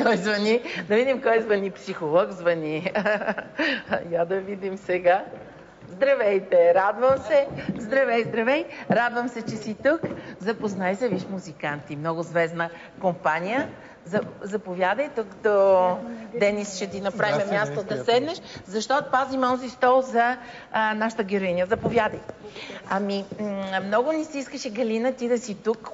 кой звъни. Да видим кой звъни. Психолог звъни. Я да видим сега. Здравейте, радвам се. Здравей. Радвам се, че си тук. Запознай се, виж, музиканти. Много звездна компания. Заповядай тук до Денис, ще ти направим място да седнеш, защото пазим онзи стол за нашата героиня. Заповядай. Много ни се искаше, Галина, ти да си тук,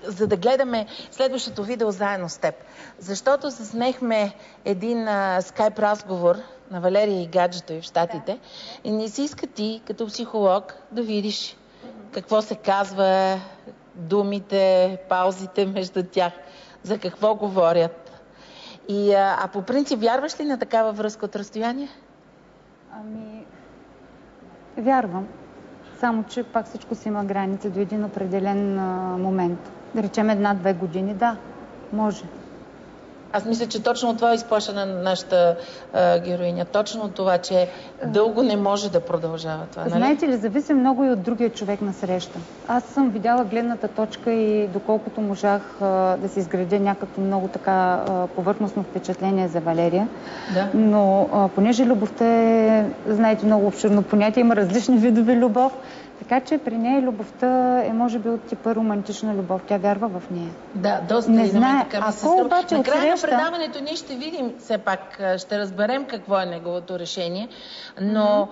за да гледаме следващото видео заедно с теб. Защото заснехме един скайп разговор на Валерия и гаджето и в Щатите. И ни се иска ти, като психолог, да видиш какво се казва, думите, паузите между тях, за какво говорят. А по принцип, вярваш ли на такава връзка от разстояние? Вярвам. Само, че пак всичко си има граница до един определен момент. Да речем 1-2 години, да, може. Аз мисля, че точно от това изплаша на нашата героиня. Точно от това, че дълго не може да продължава това. Нали? Знаете ли, зависи много и от другия човек на среща. Аз съм видяла гледната точка и доколкото можах да се изградя някакво много така повърхностно впечатление за Валерия. Да. Но понеже любовта е, знаете, много обширно понятие, има различни видове любов. Така че при нея любовта е, може би, от типа романтична любов. Тя вярва в нея. Да, доста не и знае. Ако обаче на края на предаването ние ще видим, все пак ще разберем какво е неговото решение, но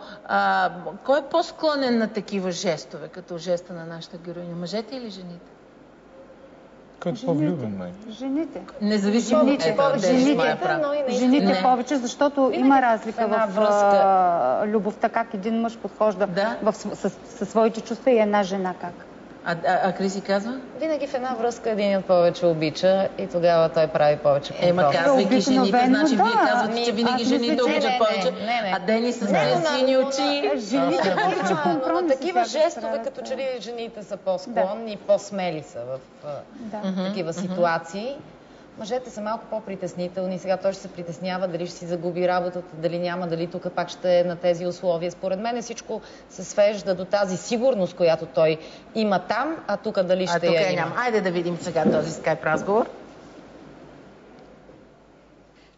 кой е по-склонен на такива жестове, като жеста на нашата героиня? Мъжете или жените? Който по-влюбен, май. Жените. Независимо от жените повече, защото има разлика в любовта, как един мъж подхожда със своите чувства и една жена как. А Криси казва? Винаги в една връзка един повече обича и тогава той прави повече компромис. Казвайки жените, значи вие казвате, че винаги жените обичат повече, а Дени с тези сини очи... Жените повече компромиси. Такива жестове, като че ли жените са по-склонни и по-смели са в такива ситуации. Мъжете са малко по-притеснителни. Сега той ще се притеснява дали ще си загуби работата, дали няма, дали тук пак ще е на тези условия. Според мен всичко се свежда до тази сигурност, която той има там, а тук дали ще я има. Айде да видим сега този скайп разговор.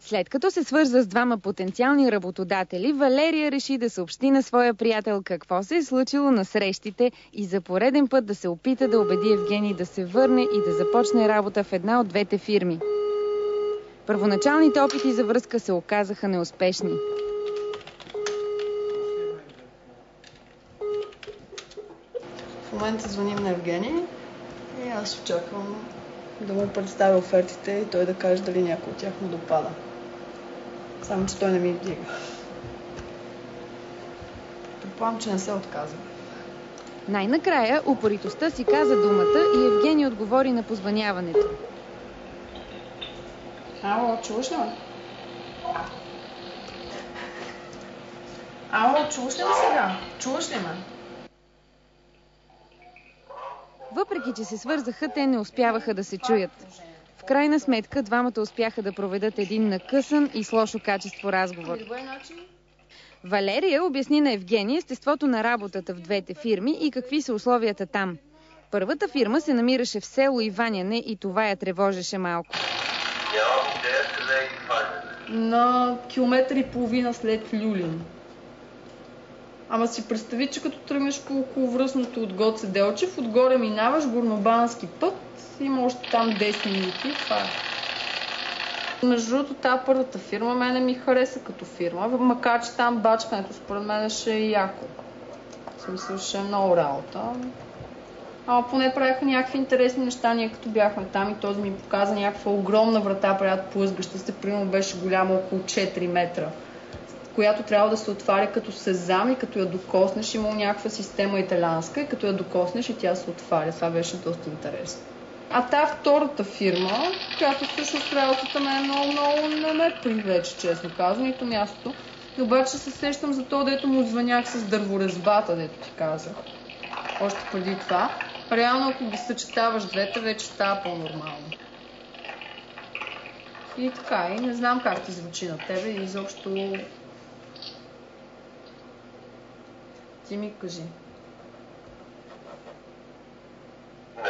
След като се свърза с двама потенциални работодатели, Валерия реши да съобщи на своя приятел какво се е случило на срещите и за пореден път да се опита да убеди Евгений да се върне и да започне работа в една от двете фирми. Първоначалните опити за връзка се оказаха неуспешни. В момента звъним на Евгений и аз очаквам да му представя офертите и той да каже дали някой от тях му допада. Само, че той не ми вдига. Предполагам, че не се отказва. Най-накрая упоритостта си каза думата и Евгений отговори на позвъняването. Ало, чуваш ли ме? Ало, чуваш ли ме сега? Чуваш ли ме? Въпреки че се свързаха, те не успяваха да се чуят. В крайна сметка, двамата успяха да проведат един накъсан и с лошо качество разговор. Валерия обясни на Евгений естеството на работата в двете фирми и какви са условията там. Първата фирма се намираше в село Иваняне и това я тревожеше малко. На километър и половина след Люлин. Ама си представи, че като тръгнеш по околовръстното от Гоце Делчев, отгоре минаваш Горнобански път, има още там 10 минути. Това е. Между другото, тази първата фирма мене ми хареса като фирма, макар че там бачкането според мен ще е яко. В смисъл, ще е много работа. Ама поне правиха някакви интересни неща, ние като бяхме там и този ми показа някаква огромна врата, правят плъзгаща се, примерно беше голяма около 4 метра, която трябва да се отваря като сезам и като я докоснеш, имало някаква система италианска и като я докоснеш и тя се отваря. Това беше доста интересно. А тази втората фирма, която всъщност работата ме е много не ме привлече, честно казвам, нито мястото. И обаче се сещам за то, дето му звънях с дърворезбата, дето ти казах. Още преди това. Реално, ако ги съчетаваш двете, вече става по-нормално. И така, и не знам как ти звучи на тебе и изобщо... Ти ми кажи. Не, ми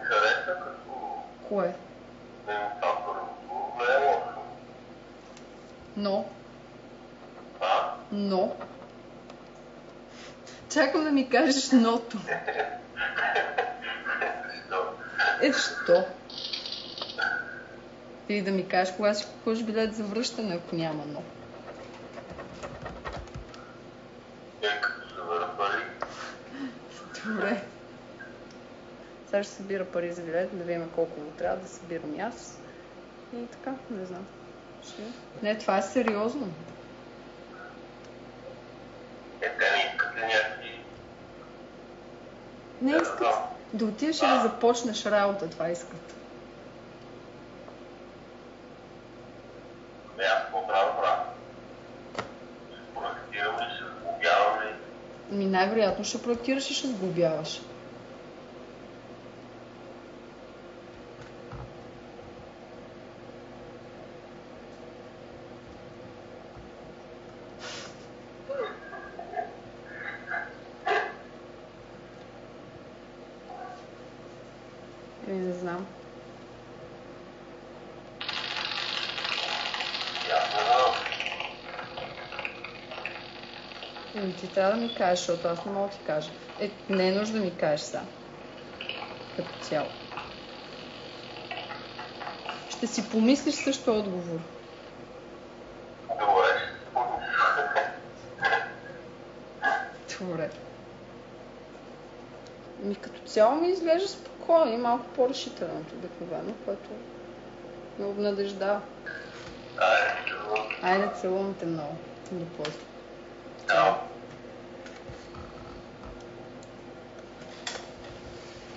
хареса като... Кое? Това Но. Чакам да ми кажеш ното. Що? Или да ми кажеш кога си купуваш билет за връщане, ако няма но. Добре. Сега ще събира пари за билет, да видим колко му трябва да събирам и аз. И така, не знам. Не, това е сериозно. Не искат. Да отидеш и да започнеш работа, това искат. Най-вероятно ще проектираш и ще сглобяваш. Не знам. Ти трябва да ми кажеш, защото аз не мога да ти кажа. Не е нужда да ми кажеш сега. Като цяло. Ще си помислиш също отговор. Добре. Като цяло ми изглежда спокойно и малко по-решително от обикновено, което ме обнадеждава. Айде, целувам те много. До после.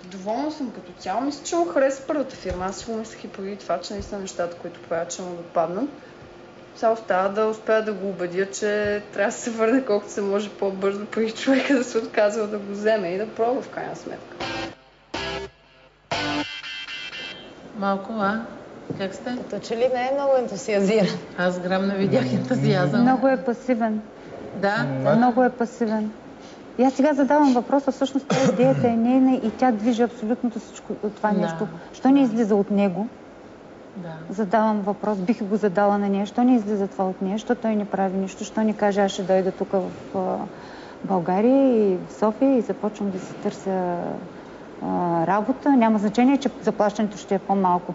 Доволна съм като цяло. Мисля, че му хареса първата фирма. Аз си го мислех и преди това, че наистина нещата, които правят, ще му допаднат. Сега остава да успея да го убедя, че трябва да се върне колкото се може по-бързо преди човека да се отказва да го вземе и да пробва в крайна сметка. Малко, как сте? Като че ли не е много ентусиазиран. Аз грам не видях ентузиазъм. Много е пасивен. Да? Много е пасивен. И аз сега задавам въпроса, всъщност тази идеята е нейна и тя движи абсолютно всичко това нещо. Що не излиза от него? Да. Задавам въпрос, бих го задала на нея. Що не излиза това от нея? Що той не прави нищо? Що не каже, аз ще дойда тук в България и в София и започвам да си търся работа. Няма значение, че заплащането ще е по-малко.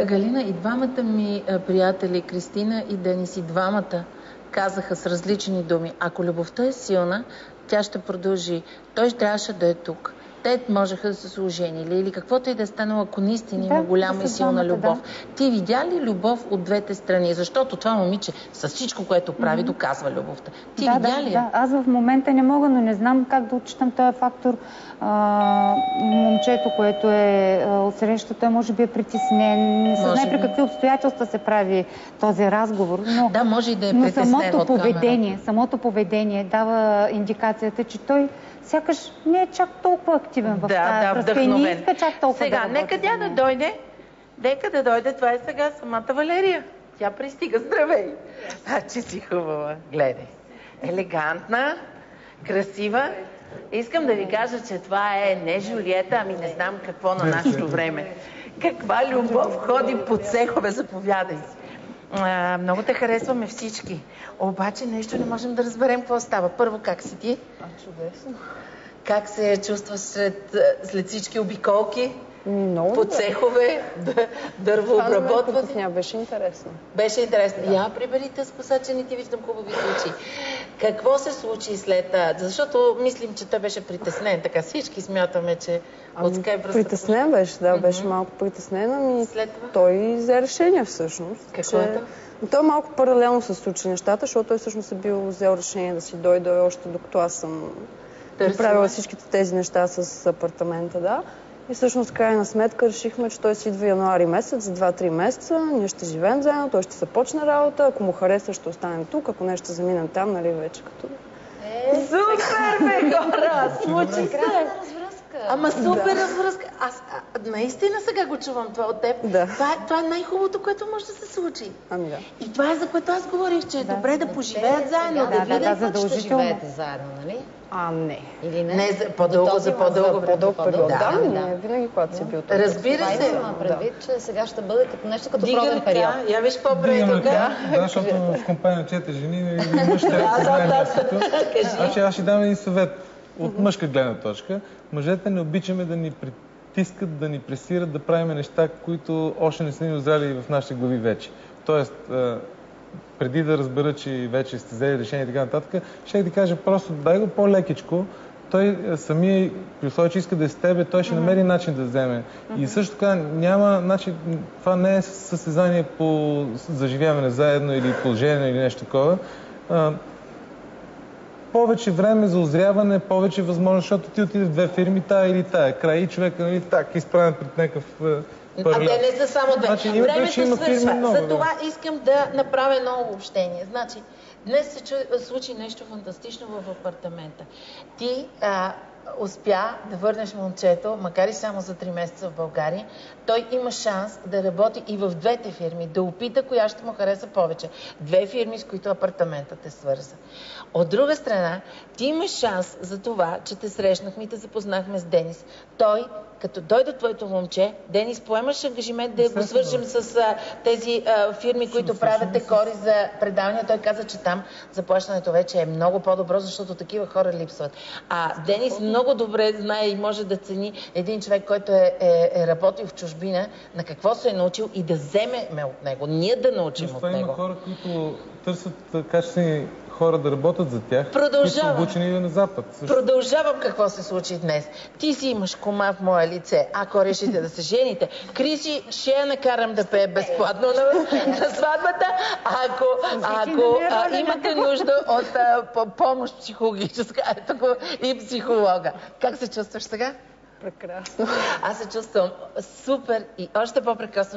Галина, и двамата ми приятели, Кристина и Денис, и двамата казаха с различни думи. Ако любовта е силна, тя ще продължи. Той трябваше да е тук. Те можеха да се са оженили или каквото и да е станало, ако наистина има голяма и силна любов. Да. Ти видя ли любов от двете страни? Защото това момиче с всичко, което прави, доказва любовта. Ти видя ли? Да, аз в момента не мога, но не знам как да отчитам този фактор. Момчето, което е отсреща, той може би е притеснен. Не се знае при какви обстоятелства се прави този разговор. Но, да, може и да е притеснен от камера. Самото поведение дава индикацията, че той сякаш не е чак толкова активен в тази връзка и не иска чак толкова сега, да работи. Нека тя да дойде. Нека да дойде. Това е сега самата Валерия. Тя пристига. Здравей! Че си хубава. Гледай. Елегантна, красива. Искам да ви кажа, че това е не Жулиета, ами не знам какво на нашето време. Каква любов ходи по цехове. Заповядай си. Много те харесваме всички. Обаче нещо не можем да разберем какво става. Първо, как си ти? Чудесно. Как се чувстваш след всички обиколки? Много по цехове, дървообработване? Това беше интересно. Беше интересно. Да. Я прибери тъс коса, че не ти виждам хубави очи. Какво се случи след... Защото мислим, че той беше притеснен. Така всички смятаме, че от скайп връзката... Притеснен беше, да. Беше малко притеснен, ами след това? Той взе решение всъщност. Какво е? Той малко паралелно се случи нещата, защото той всъщност е бил взел решение да си дойде още докато аз съм направила всичките тези неща с апартамента, да. И всъщност, крайна сметка, решихме, че той си идва януари месец, за 2-3 месеца, ние ще живеем заедно, той ще започне работа, ако му хареса, ще останем тук, ако не, ще заминем там, нали, вече като... Супер, бе, хора! Случи се! Ама супер връзка. Аз наистина сега го чувам това от теб. Да. Това е най-хубавото, което може да се случи. Ами да. И това е за което аз говорих, че е добре да поживеят заедно, да видят как ще живеете заедно, нали? Не. Или не? Не, по-дълго, за по-дълго период. Да, винаги, когато си бил това. Разбира се. Това има предвид, че сега ще бъде като нещо като пробен период. Я виж по-бре тук. Да, защото в компания 4 жени и мъж Значи аз ще дам един съвет от мъжка гледна точка. Мъжете не обичаме да ни притискат, да ни пресират, да правим неща, които още не са ни озрели в нашите глави вече. Тоест, преди да разбера, че вече сте взели решение и така нататък, ще ти кажа просто дай го по-лекичко. Той самия, при условие, че иска да е с тебе, той ще намери начин да вземе. И също така няма начин, това не е състезание по заживяване заедно или положение или нещо такова. Повече време за озряване, повече възможност, защото ти отиде в две фирми, тая или тая. Край и човека, нали, так, изправен пред някакъв паралел. А те не са само две. Значи, Времето свършва. За това да. искам да направя едно обобщение. Значи, днес се случи нещо фантастично в апартамента. Ти успя да върнеш момчето, макар и само за 3 месеца в България. Той има шанс да работи и в двете фирми, да опита коя ще му хареса повече. 2 фирми, с които апартаментът е свързан. От друга страна, ти имаш шанс за това, че те срещнахме и те запознахме с Денис. Той, като дойде твоето момче, Денис, поемаш ангажимент да го свържем с тези фирми, които правят декори за предавания. Той каза, че там заплащането вече е много по-добро, защото такива хора липсват. А Денис много добре знае и може да цени един човек, който е работил в чужбина, на какво се е научил и да вземеме от него. Ние да научим от него. Има хора, които търсят качествени хора да работят за тях, които са обучени на Запад. Продължавам какво се случи днес. Ти си имаш кома в мое лице, ако решите да се жените. Криси, ще я накарам да пее безплатно на сватбата, ако имате нужда от помощ психологическа, ето го и психолога. Как се чувстваш сега? Прекрасно. Аз се чувствам супер и още по-прекрасно,